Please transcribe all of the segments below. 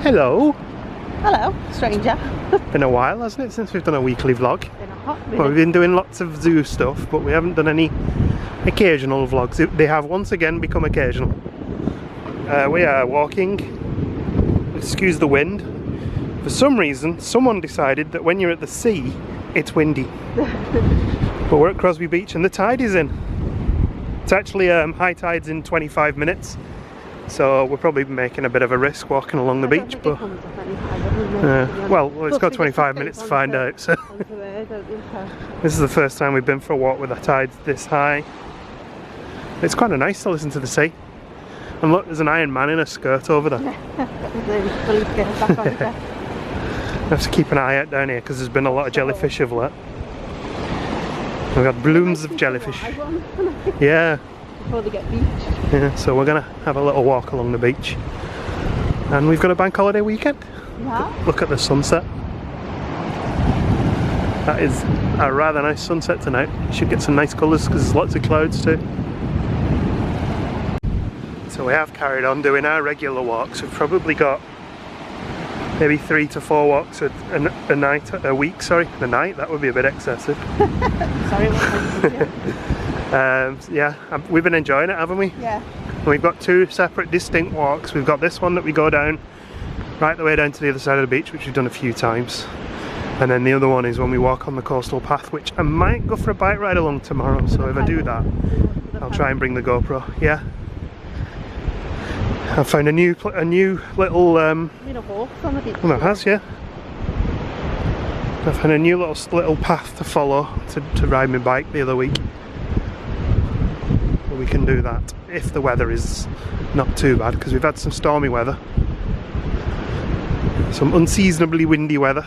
Hello. Hello, stranger. Been a while, hasn't it, since we've done a weekly vlog? Been a hot minute. Well, we've been doing lots of zoo stuff, but we haven't done any occasional vlogs. They have once again become occasional. We are walking, excuse the wind. For some reason, someone decided that when you're at the sea, it's windy. But we're at Crosby Beach and the tide is in. It's actually high tide's in 25 minutes. So we're probably making a bit of a risk walking along the beach, but well, it's got 25 minutes to find out. So this is the first time we've been for a walk with the tide this high. It's kind of nice to listen to the sea. And look, there's an Iron Man in a skirt over there. I have to keep an eye out down here because there's been a lot of jellyfish of late. We've got blooms of jellyfish. Yeah. Before they get beach. Yeah, so we're gonna have a little walk along the beach, and we've got a bank holiday weekend. Yeah. Look at the sunset. That is a rather nice sunset tonight. Should get some nice colours because there's lots of clouds too. So we have carried on doing our regular walks. We've probably got maybe 3 to 4 walks a week. Sorry, a night. That would be a bit excessive. Sorry, what yeah, we've been enjoying it, haven't we? Yeah. And we've got 2 separate distinct walks. We've got this one that we go down right the way down to the other side of the beach, which we've done a few times. And then the other one is when we walk on the coastal path, which I might go for a bike ride along tomorrow. So if I do that, I'll try and bring the GoPro. Yeah. I found a new little you know, horse on the beach. well, it has, yeah. I found a new little path to follow to ride my bike the other week. We can do that if the weather is not too bad, because we've had some stormy weather, some unseasonably windy weather.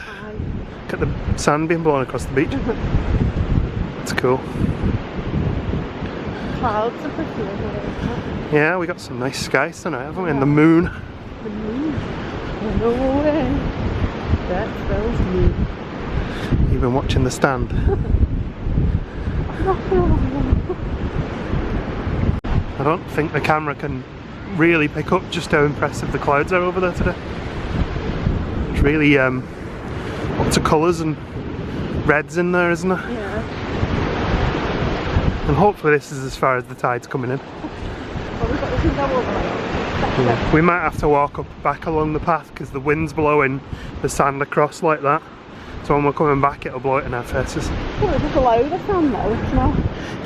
Look at the sand being blown across the beach. It's cool. Clouds are pretty, isn't it? Yeah, we got some nice skies tonight, haven't we? And the moon. The moon. No way. That spells moon. You've been watching the stand. I don't think the camera can really pick up just how impressive the clouds are over there today. It's really lots of colours and reds in there, isn't there? Yeah. And hopefully this is as far as the tide's coming in. Well, we've got the thing over there. Yeah. We might have to walk back along the path because the wind's blowing the sand across like that. So when we're coming back, it'll blow it in our faces. Well, it's just a load of sand though, it's not.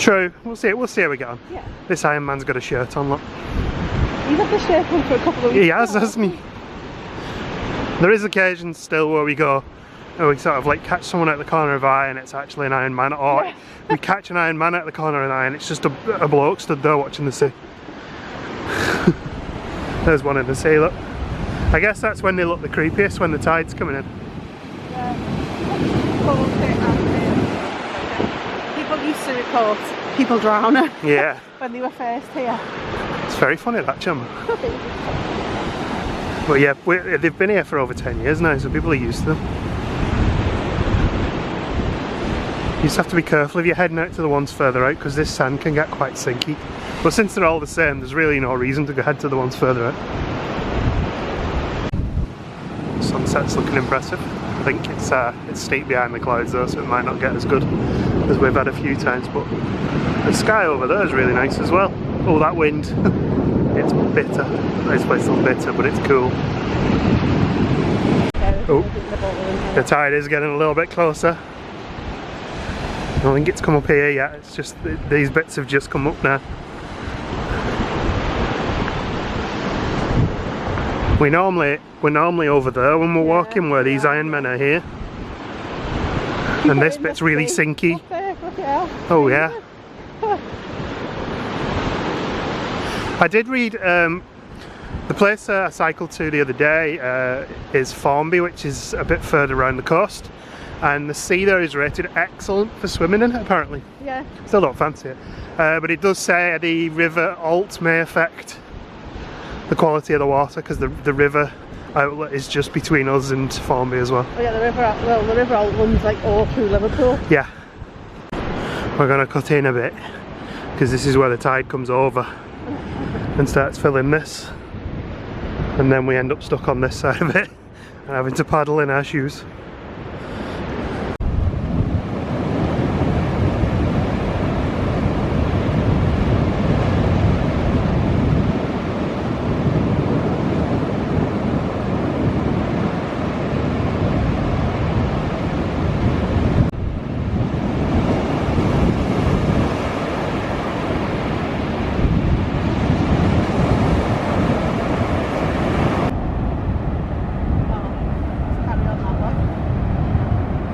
True, we'll see how we get on. Yeah. This Iron Man's got a shirt on, look. He's had the shirt on for a couple of weeks. He has, hasn't he? There is occasions still where we go and we sort of like catch someone at the corner of eye and it's actually an Iron Man, or Yeah. we catch an Iron Man at the corner of an eye and it's just a bloke stood there watching the sea. There's one in the sea, look. I guess that's when they look the creepiest, when the tide's coming in. Yeah. People used to report people drowning. Yeah. When they were first here. It's very funny, that chum. But yeah, they've been here for over 10 years now, so people are used to them. You just have to be careful if you're heading out to the ones further out, because this sand can get quite sinky. But since they're all the same, there's really no reason to go head to the ones further out. Sunset's looking impressive. I think it's steep behind the clouds though, so it might not get as good as we've had a few times, but the sky over there is really nice as well. Oh, that wind. It's bitter. This place is bitter, but it's cool. Oh, the tide is getting a little bit closer. I don't think it's come up here yet, it's just these bits have just come up now. We're normally over there when we're walking, where these Iron Men are here. And this bit's really sinky. Oh yeah. I did read the place I cycled to the other day is Formby, which is a bit further around the coast. And the sea there is rated excellent for swimming in, apparently. Yeah. Still don't fancy it. But it does say the river alt may affect the quality of the water, because the river outlet is just between us and Formby as well. Oh yeah, the river alt runs like all through Liverpool. Yeah. We're going to cut in a bit, because this is where the tide comes over and starts filling this. and then we end up stuck on this side of it and having to paddle in our shoes.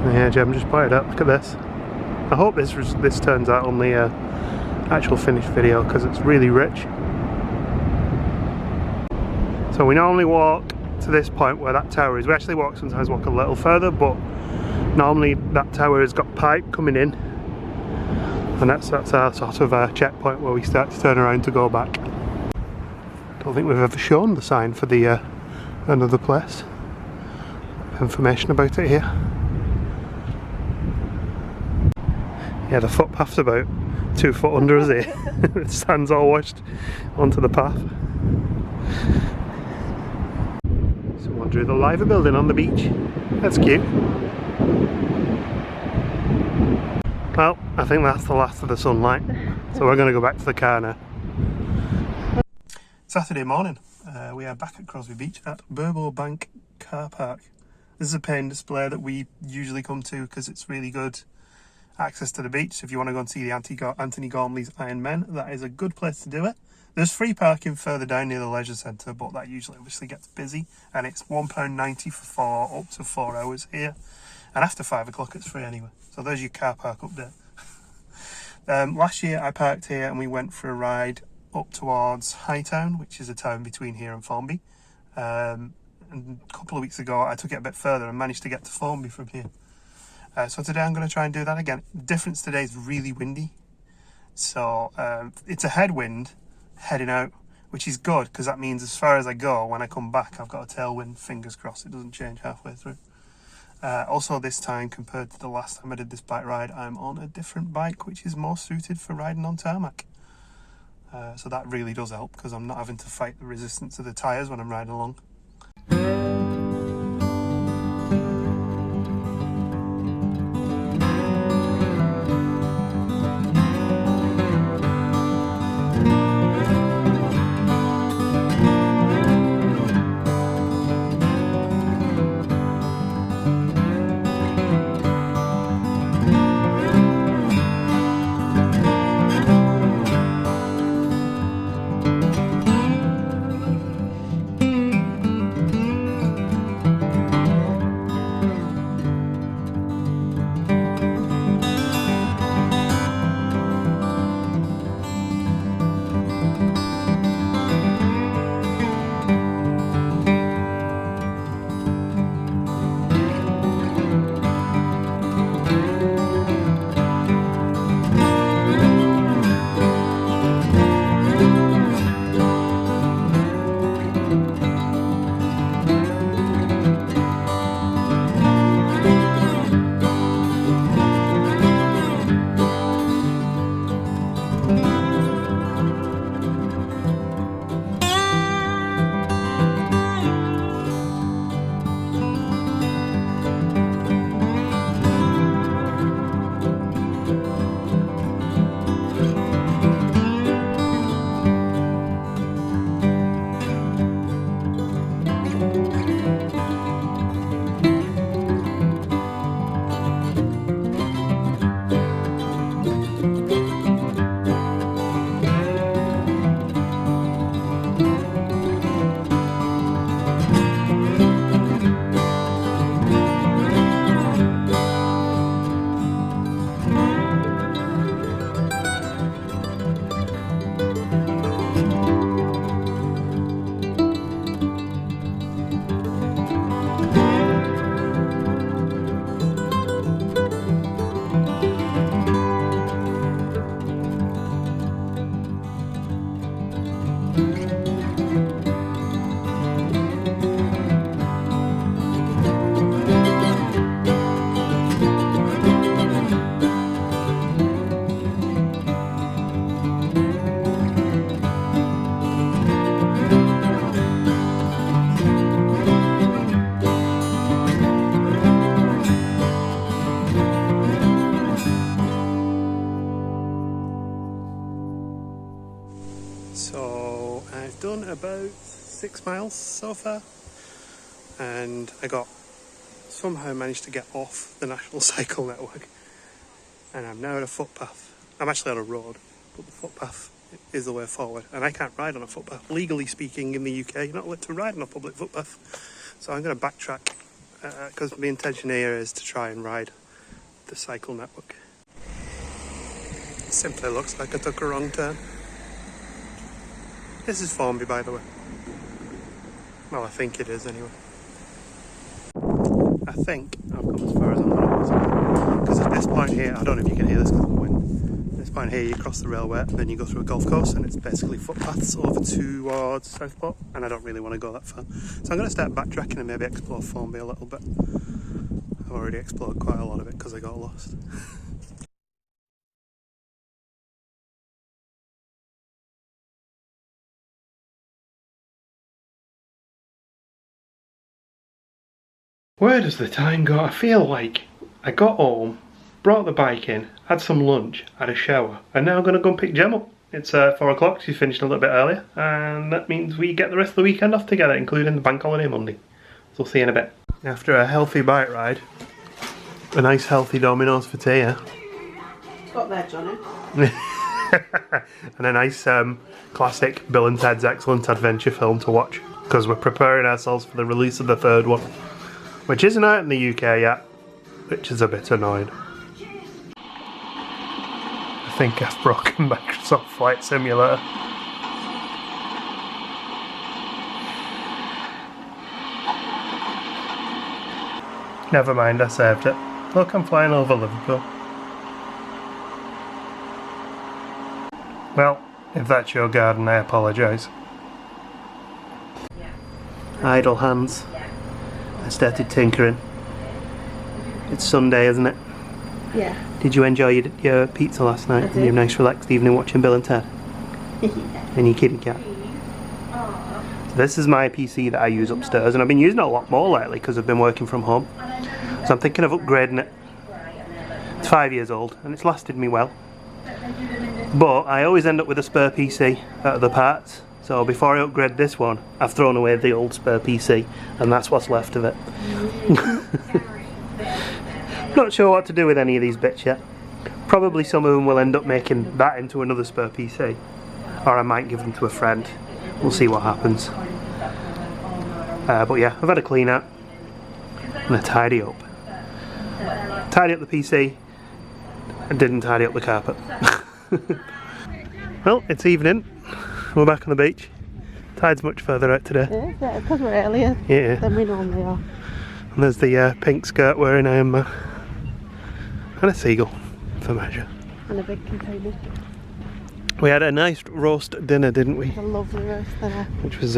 Yeah, Jem just pointed out, look at this. I hope this turns out on the actual finished video because it's really rich. So we normally walk to this point where that tower is. We actually sometimes walk a little further, but normally that tower has got pipe coming in, and that's our sort of checkpoint where we start to turn around to go back. Don't think we've ever shown the sign for the another place. Information about it here. Yeah, the footpath's about 2 foot under us here. The sand's all washed onto the path. Someone drew the Liver building on the beach. That's cute. Well, I think that's the last of the sunlight, so we're going to go back to the car now. Saturday morning, we are back at Crosby Beach at Burbo Bank Car Park. This is a paying display that we usually come to because it's really good access to the beach. So if you want to go and see the Anthony Gormley's Iron Men, that is a good place to do it. There's free parking further down near the leisure centre, but that usually obviously gets busy, and it's £1.90 for up to 4 hours here, and after 5 o'clock it's free anyway. So there's your car park update. Last year I parked here and we went for a ride up towards Hightown, which is a town between here and Formby. And a couple of weeks ago I took it a bit further and managed to get to Formby from here. So today I'm going to try and do that again. The difference today is really windy. So it's a headwind heading out, which is good because that means as far as I go, when I come back, I've got a tailwind. Fingers crossed it doesn't change halfway through. Also this time, compared to the last time I did this bike ride, I'm on a different bike, which is more suited for riding on tarmac. So that really does help because I'm not having to fight the resistance of the tyres when I'm riding along. 6 miles so far, and I somehow managed to get off the National Cycle Network, and I'm now at a footpath. I'm actually on a road, but the footpath is the way forward, and I can't ride on a footpath. Legally speaking, in the UK, you're not allowed to ride on a public footpath. So I'm going to backtrack, because the intention here is to try and ride the cycle network. It simply looks like I took a wrong turn. This is Formby, by the way. Well, I think it is anyway. I think I've come as far as I'm going to, because at this point here, I don't know if you can hear this because of the wind. At this point here, you cross the railway and then you go through a golf course, and it's basically footpaths over towards Southport, and I don't really want to go that far. So I'm going to start backtracking and maybe explore Formby a little bit. I've already explored quite a lot of it because I got lost. Where does the time go? I feel like I got home, brought the bike in, had some lunch, had a shower, and now I'm going to go and pick Gem up. It's 4 o'clock, she's finished a little bit earlier, and that means we get the rest of the weekend off together, including the bank holiday Monday. So we'll see you in a bit. After a healthy bike ride, a nice healthy Domino's for Tia. Got there, Johnny. And a nice classic Bill and Ted's Excellent Adventure film to watch, because we're preparing ourselves for the release of the 3rd one, which isn't out in the UK yet, which is a bit annoying. I think I've broken Microsoft Flight Simulator. Never mind, I saved it. Look, I'm flying over Liverpool. Well, if that's your garden, I apologise. Idle hands. I started tinkering. It's Sunday, isn't it? Yeah. Did you enjoy your pizza last night? And your nice relaxed evening watching Bill and Ted? And your kitty cat? So this is my PC that I use upstairs, and I've been using it a lot more lately because I've been working from home. So I'm thinking of upgrading it. It's 5 years old and it's lasted me well. But I always end up with a spare PC out of the parts. So before I upgrade this one, I've thrown away the old spare PC, and that's what's left of it. Not sure what to do with any of these bits yet. Probably some of them will end up making that into another spare PC, or I might give them to a friend. We'll see what happens. But yeah, I've had a clean out and a tidy up. Tidy up the PC, and didn't tidy up the carpet. Well, it's evening. We're back on the beach. Tide's much further out today. Yeah, because we're earlier than we normally are. And there's the pink skirt wearing Iron Man. And a seagull, for measure. And a big container. We had a nice roast dinner, didn't we? A lovely roast dinner. Which was,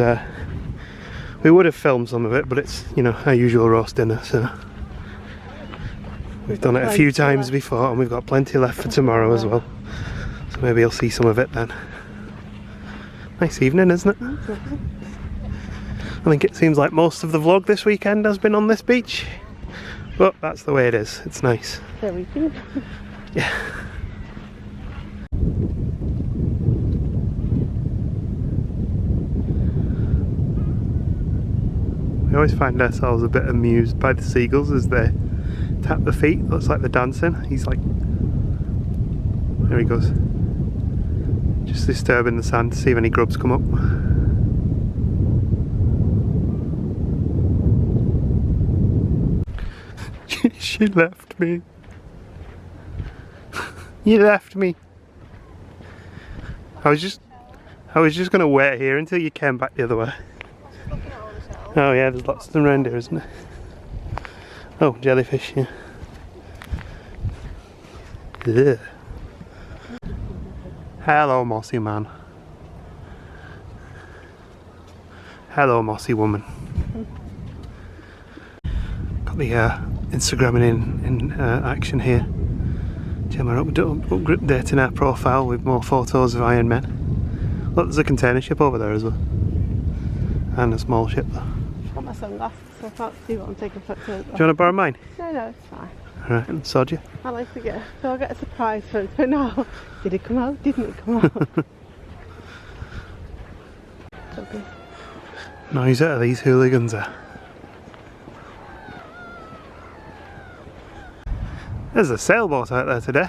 we would have filmed some of it, but it's, you know, our usual roast dinner, so. We've done it a few times before, and we've got plenty left for tomorrow as well. So maybe you'll see some of it then. Nice evening, isn't it? I think it seems like most of the vlog this weekend has been on this beach. But that's the way it is. It's nice. Very good. Yeah. We always find ourselves a bit amused by the seagulls as they tap the feet. Looks like they're dancing. He's like... There he goes. Just disturbing the sand to see if any grubs come up. She left me. You left me. I was just gonna wait here until you came back the other way. Oh yeah, there's lots of them around here, isn't there? Oh, jellyfish, yeah. Ugh. Hello, mossy man. Hello, mossy woman. Got the Instagramming in action here. Gemma updating our profile with more photos of Iron Men. Look, there's a container ship over there as well. And a small ship there. I've got my sunglasses, so I can't see what I'm taking photos of. Do you want to borrow mine? No, it's fine. Alright, and sod you. I like to get, so I get a surprise photo now. Did it come out? Didn't it come out? It's okay. noise out of these hooligans are. There's a sailboat out there today.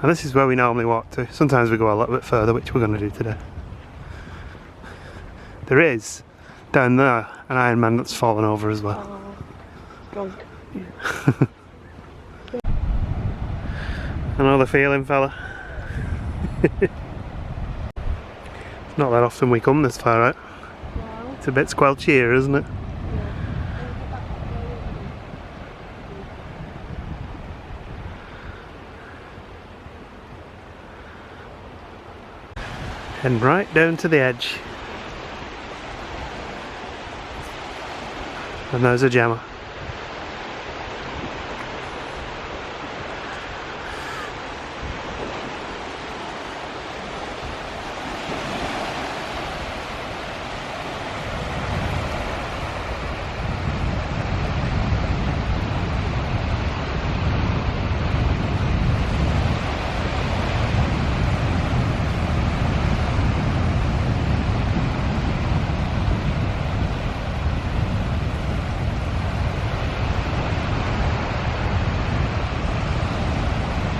And this is where we normally walk to. Sometimes we go a little bit further, which we're going to do today. There is, down there, an Iron Man that's fallen over as well. Drunk. I know the feeling, fella. It's not that often we come this far out. Wow. It's a bit squelchy here, isn't it? And right down to the edge. And there's a Gemma.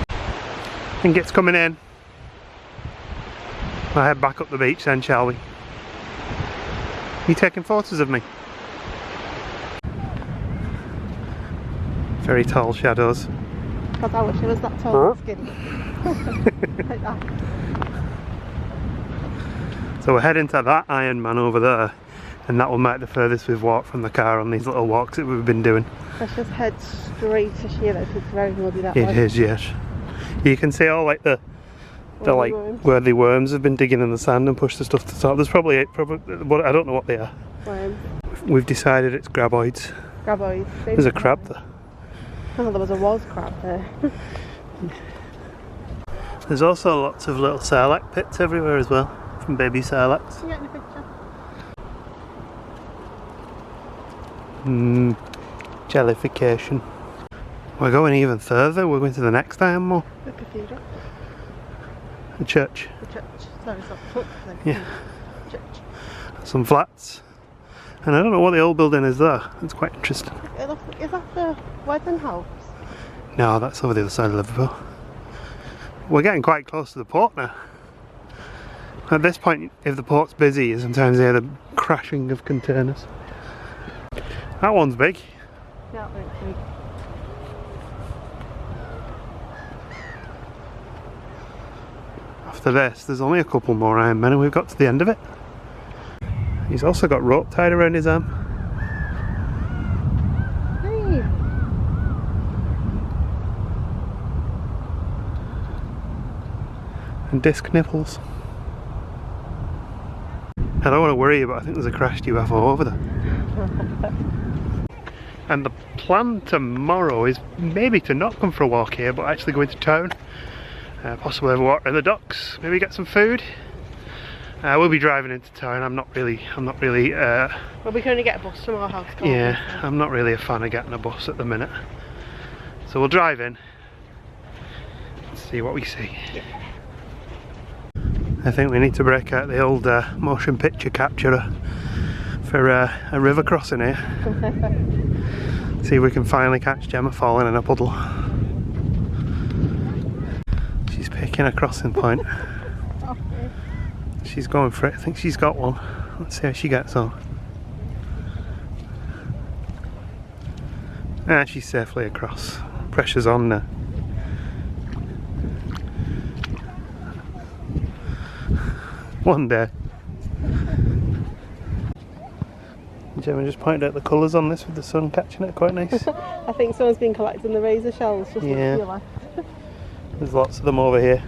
I think it's coming in. I'll head back up the beach then, shall we? You taking photos of me? Very tall shadows. God, I wish I was that tall and skinny. Like that. So we're heading to that Iron Man over there, and that will make the furthest we've walked from the car on these little walks that we've been doing. Let's just head straight to Sheila. It's very muddy that way. It is, yes. You can see all like the like worms. where the worms have been digging in the sand and pushed the stuff to the top. There's probably what I don't know what they are. Worms. We've decided it's graboids. Graboids. There's a crab there. Oh, there was crab there. There's also lots of little sarlacc pits everywhere as well, from baby sarlaccs. Can you get in the picture? Jellification. We're going even further. We're going to the next Iron Mall. The cathedral. The church. The church. Sorry, it's not the church. Yeah. Church. Some flats. And I don't know what the old building is there. It's quite interesting. Is that the wedding house? No, that's over the other side of Liverpool. We're getting quite close to the port now. At this point, if the port's busy, you sometimes hear the crashing of containers. That one's big. Yeah, very big. After this, there's only a couple more Iron Men and we've got to the end of it. He's also got rope tied around his arm. Hey. And disc nipples. I don't want to worry you, but I think there's a crashed UFO over there. And the plan tomorrow is maybe to not come for a walk here, but actually go into town. Possibly have a walk around the docks, maybe get some food. We'll be driving into town. I'm not really Well, we can only get a bus from our house. yeah, I'm not really a fan of getting a bus at the minute. So we'll drive in, see what we see. Yeah. I think we need to break out the old motion picture capturer for a river crossing here. See if we can finally catch Gemma falling in a puddle. She's picking a crossing point. Okay. She's going for it. I think she's got one. Let's see how she gets on. Ah, she's safely across. Pressure's on now. One day. Gemma just pointed out the colours on this with the sun catching it, quite nice. I think someone's been collecting the razor shells just Yeah. to your left. There's lots of them over here.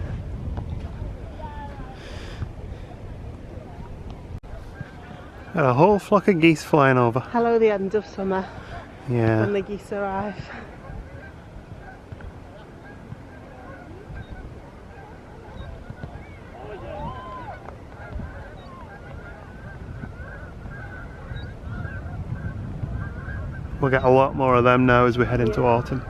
Got a whole flock of geese flying over. Hello, the end of summer Yeah. when the geese arrive. We'll get a lot more of them now as we head into autumn.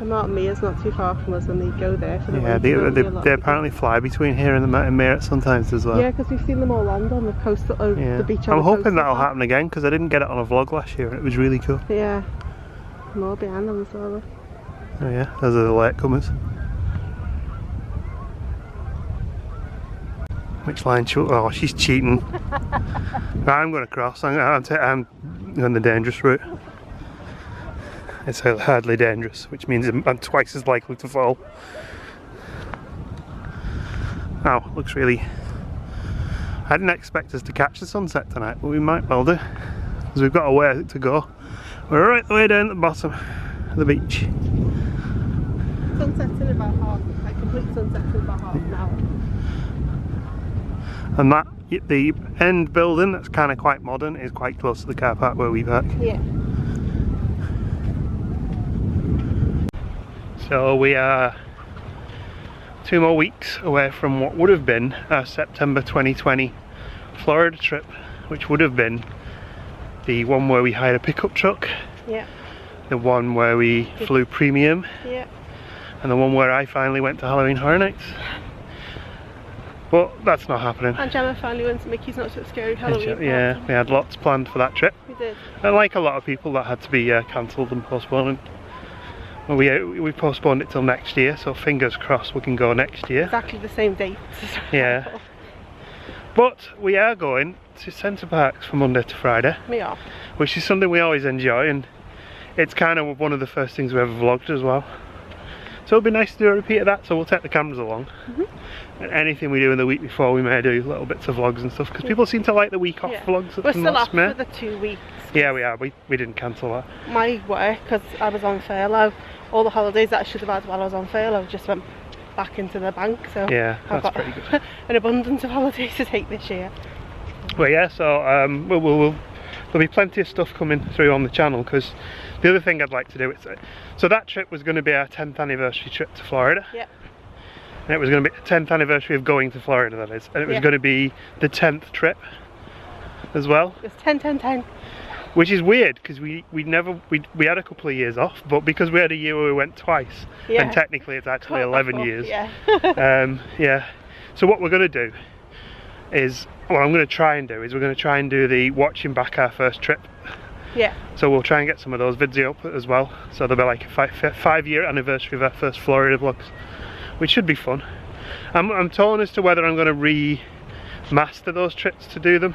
And Martin Mere's not too far from us, and they go there for the Yeah, winter. they apparently fly between here and the Mountain Mere sometimes as well. Yeah, because we've seen them all land on the coast, Yeah. the beach on I'm the hoping coast. that'll happen again because I didn't get it on a vlog last year and it was really cool. Yeah. More behind them as well. Oh yeah, those are the latecomers. Which line should... Oh, she's cheating. Right, I'm going to cross. I'm going the dangerous route. It's hardly dangerous, which means I'm twice as likely to fall. Oh, looks really... I didn't expect us to catch the sunset tonight, but we might well do. Because we've got a way to go. We're right the way down at the bottom of the beach. Sunset's in about half, like complete sunset's in about half an hour. And that, the end building that's kind of quite modern is quite close to the car park where we park. Yeah. So we are 2 more weeks away from what would have been our September 2020 Florida trip, which would have been the one where we hired a pickup truck, Yeah. the one where we flew premium, Yeah. and the one where I finally went to Halloween Horror Nights. But that's not happening. And Gemma finally went to Mickey's Not So Scary Halloween. Yeah, we had lots planned for that trip. We did. And like a lot of people, that had to be cancelled and postponed. Well, we postponed it till next year, so fingers crossed we can go next year. Exactly the same date. Yeah. But we are going to Centre Parks from Monday to Friday, We are. which is something we always enjoy, and it's kind of one of the first things we ever vlogged as well. So it'll be nice to do a repeat of that, so we'll take the cameras along. And anything we do in the week before, we may do little bits of vlogs and stuff, because people seem to like the week off vlogs. We're still off May. for the 2 weeks. Yeah, we are. We didn't cancel that. My work, because I was on furlough, all the holidays that I should have had while I was on furlough just went back into the bank, so Yeah, I've that's got pretty good. an abundance of holidays to take this year. Well, yeah, so there'll be plenty of stuff coming through on the channel, because the other thing I'd like to do is, so that trip was going to be our 10th anniversary trip to Florida. Yeah. And it was going to be the 10th anniversary of going to Florida, that is. And it was going to be the 10th trip as well. It's 10, 10, 10. Which is weird, because we had a couple of years off, but because we had a year where we went twice, and technically it's actually 11 years. Yeah. Yeah. So what we're going to do is, what I'm going to try and do is we're going to try and do the watching back our first trip. Yeah. So we'll try and get some of those vids up as well. So there'll be like a 5-year anniversary of our first Florida vlogs, which should be fun. I'm torn as to whether I'm going to remaster those trips to do them,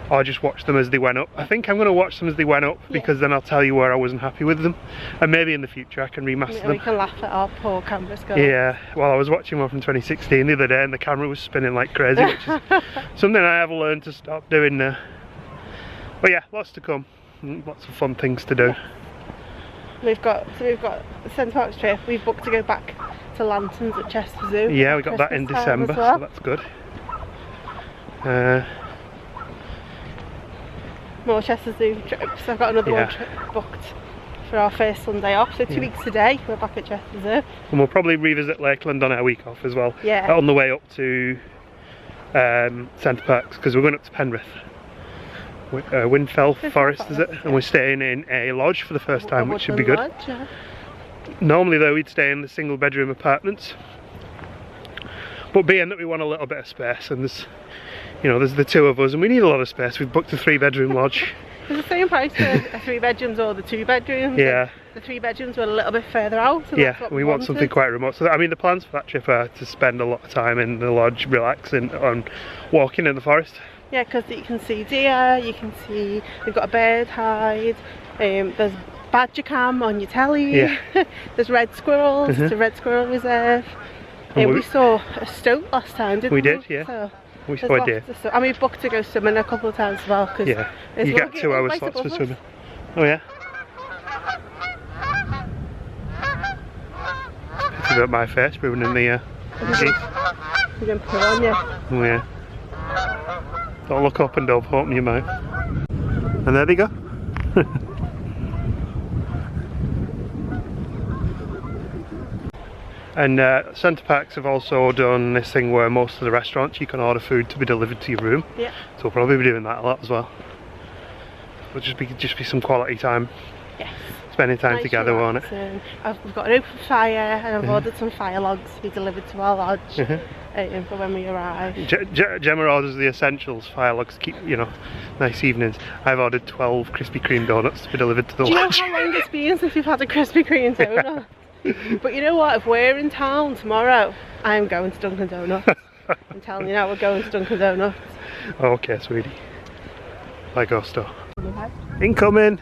or just watch them as they went up. I think I'm going to watch them as they went up, because then I'll tell you where I wasn't happy with them, and maybe in the future I can remaster them. We can laugh at our poor camera skills. Yeah, well, I was watching one from 2016 the other day and the camera was spinning like crazy, which is something I have learned to stop doing now. But yeah, lots to come, lots of fun things to do. We've got the Centre Parks trip. We've booked to go back to Lanterns at Chester Zoo. Yeah, we got that in Christmas time December, as well. so that's good. More Chester Zoo trips. I've got another one trip booked for our first Sunday off. So 2 weeks today, we're back at Chester Zoo. And we'll probably revisit Lakeland on our week off as well. Yeah. On the way up to Centre Parks, because we're going up to Penrith. Windfell Forest, is it? Yeah. And we're staying in a lodge for the first time, which should be good. Lodge, yeah. Normally though we'd stay in the single bedroom apartments, but being that we want a little bit of space, and there's the 2 of us and we need a lot of space, we've booked a 3-bedroom lodge. It's the same price for 3 bedrooms or the 2 bedrooms. Yeah. The 3 bedrooms were a little bit further out. So Yeah, that's what we want something quite remote. So I mean, the plans for that trip are to spend a lot of time in the lodge, relaxing, and walking in the forest. Yeah, because you can see deer, you can see, we've got a bird hide, there's badger cam on your telly, Yeah. there's red squirrels, it's a red squirrel reserve. And We saw a stoat last time, didn't we? We did, yeah. So We there's saw a lots deer. to see. And we've booked to go swimming a couple of times as well. Cause Yeah, you get 2 hour slots for swimming. Oh yeah? It's about my face, ruining the geese. We're going to put it on, yeah. Oh yeah. Don't look up and don't open your mouth. And there they go. And Centre Parks have also done this thing where most of the restaurants you can order food to be delivered to your room. Yeah. So we'll probably be doing that a lot as well. It'll just be some quality time. Yes. spending time nice together, won't it? relaxing. We've got an open fire and I've ordered some fire logs to be delivered to our lodge for when we arrive. Gemma orders the essentials, fire logs, keep, you know, nice evenings. I've ordered 12 Krispy Kreme donuts to be delivered to the Do you know lodge. how long it's been since we've had a Krispy Kreme donut? But you know what, if we're in town tomorrow, I'm going to Dunkin' Donuts. I'm telling you now, we're going to Dunkin' Donuts. Okay, sweetie. Lego store. Incoming!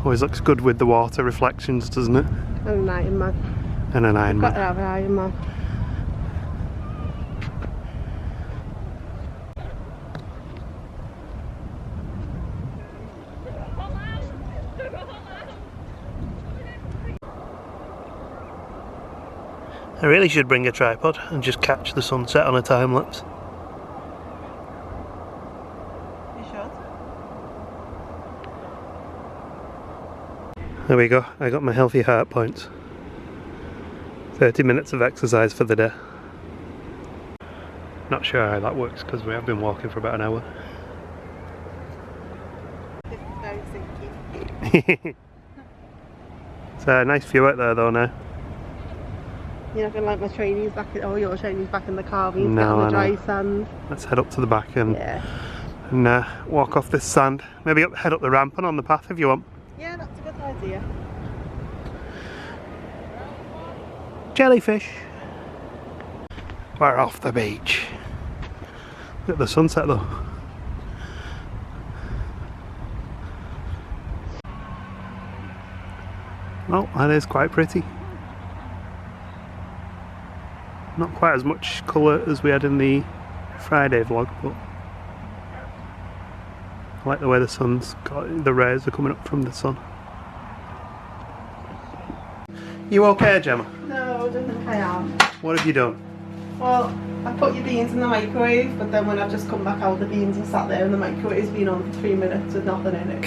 Always looks good with the water reflections, doesn't it? And an Iron Man. And an Iron Got to Man. have an Iron Man. I really should bring a tripod and just catch the sunset on a time lapse. You should. There we go, I got my healthy heart points. 30 minutes of exercise for the day. Not sure how that works because we have been walking for about an hour. It's very sinky. It's a nice view out there though now. You're not going to like my trainees back in, your trainees back in the car. We need to No, get on the I dry know. sand. Let's head up to the back and, Yeah. walk off this sand. Maybe head up the ramp and on the path if you want. Yeah, that's a good idea. Jellyfish. We're off the beach. Look at the sunset though. Well, that is quite pretty. Not quite as much colour as we had in the Friday vlog, but I like the way the sun's got, the rays are coming up from the sun. You okay, Gemma? No, I don't think I am. What have you done? Well, I put your beans in the microwave, but then when I've just come back out, the beans are sat there and the microwave's been on for 3 minutes with nothing in it.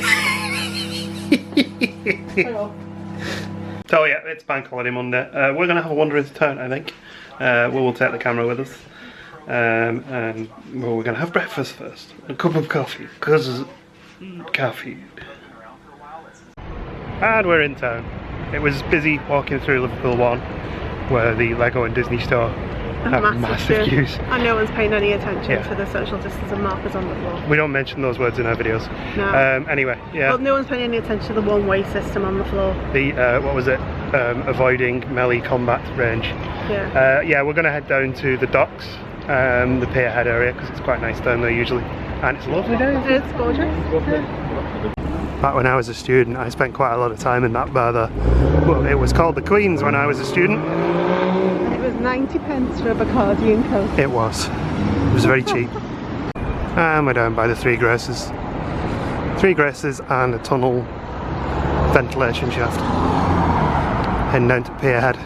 Oh, So yeah, it's Bank Holiday Monday. We're going to have a wander into town, I think. We will take the camera with us. And well, we're going to have breakfast first. A cup of coffee, because coffee. And we're in town. It was busy walking through Liverpool 1, where the Lego and Disney store have massive queues. And no one's paying any attention Yeah. to the social distancing markers on the floor. We don't mention those words in our videos. No. Anyway, yeah. Well, no one's paying any attention to the one-way system on the floor. The, what was it? Avoiding melee combat range. Yeah. Yeah, we're going to head down to the docks, the pierhead area, because it's quite nice down there usually. And it's a lovely day. It's gorgeous. Yeah. Back when I was a student, I spent quite a lot of time in that bar there. Well, it was called the Queen's when I was a student. And it was 90 pence for a Bacardi and Coke. It was. It was very cheap. And we're down by the Three Graces. Three Graces and a tunnel ventilation shaft. Heading down to Pierhead,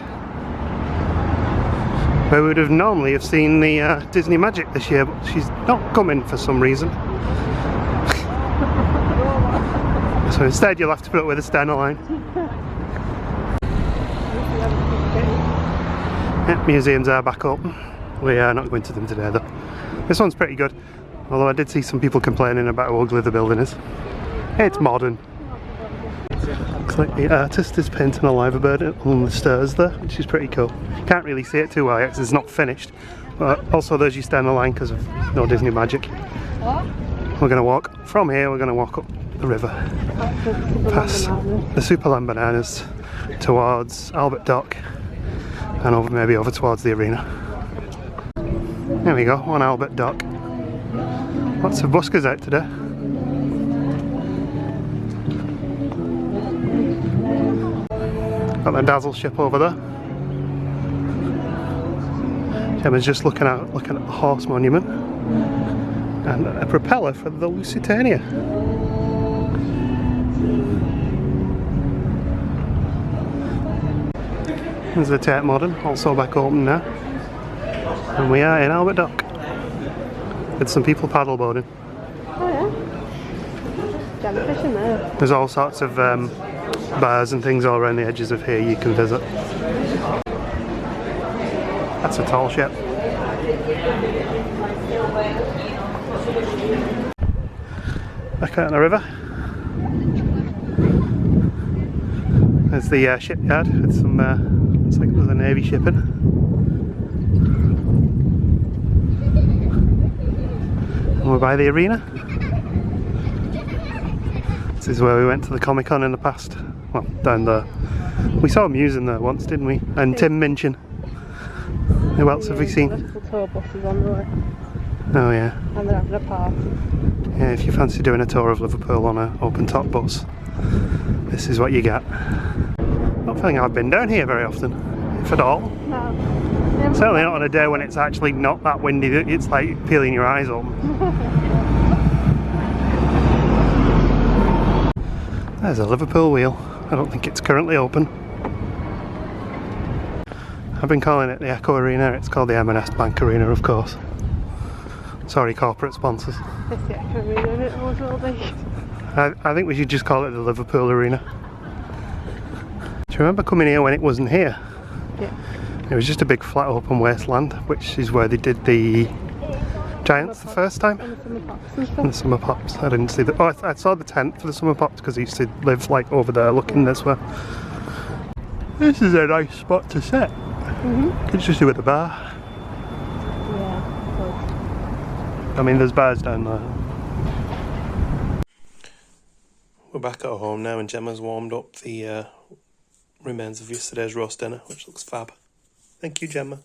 where we would have normally have seen the Disney Magic this year, but she's not coming for some reason. So instead you'll have to put up with a Stena line. Yeah, museums are back open. We are not going to them today though. This one's pretty good, although I did see some people complaining about how ugly the building is. It's modern. Looks like the artist is painting a liver bird on the stairs there, which is pretty cool. Can't really see it too well yet because it's not finished. But also there's your Stena line because of no Disney Magic. We're going to walk from here, we're going to walk up the river, past the Superland Bananas, towards Albert Dock, and over, maybe over towards the arena. There we go, on Albert Dock. Lots of buskers out today. Got the Dazzle ship over there. Gemma's just looking at the horse monument and a propeller for the Lusitania. There's the Tate Modern, also back open now. And we are in Albert Dock with some people paddleboarding. Oh jellyfish in there. There's all sorts of bars and things all around the edges of here you can visit. That's a tall ship. Back out on the river. There's the shipyard with some, looks like there's a navy ship in. And we're by the arena. This is where we went to the Comic-Con in the past. Well, down there. We saw Muse in there once, didn't we? And Tim Minchin. Who else have we seen? Little tour buses on the way. Oh yeah. And they're having a party. Yeah, if you fancy doing a tour of Liverpool on an open top bus, this is what you get. Not feeling I've been down here very often, if at all. No. Certainly not on a day when it's actually not that windy that it's like peeling your eyes open. There's a Liverpool wheel. I don't think it's currently open. I've been calling it the Echo Arena. It's called the M&S Bank Arena, of course. Sorry, corporate sponsors. It's the Echo Arena and it always will be. I think we should just call it the Liverpool Arena. Do you remember coming here when it wasn't here? Yeah. It was just a big flat open wasteland, which is where they did the Giants the first time. And the summer pops and stuff. And the summer pops. I didn't see the. Oh, I saw the tent for the summer pops because I used to live like over there looking this way. This is a nice spot to sit. Could just do at the bar. Yeah, I mean, there's bars down there. We're back at home now, and Gemma's warmed up the remains of yesterday's roast dinner, which looks fab. Thank you, Gemma.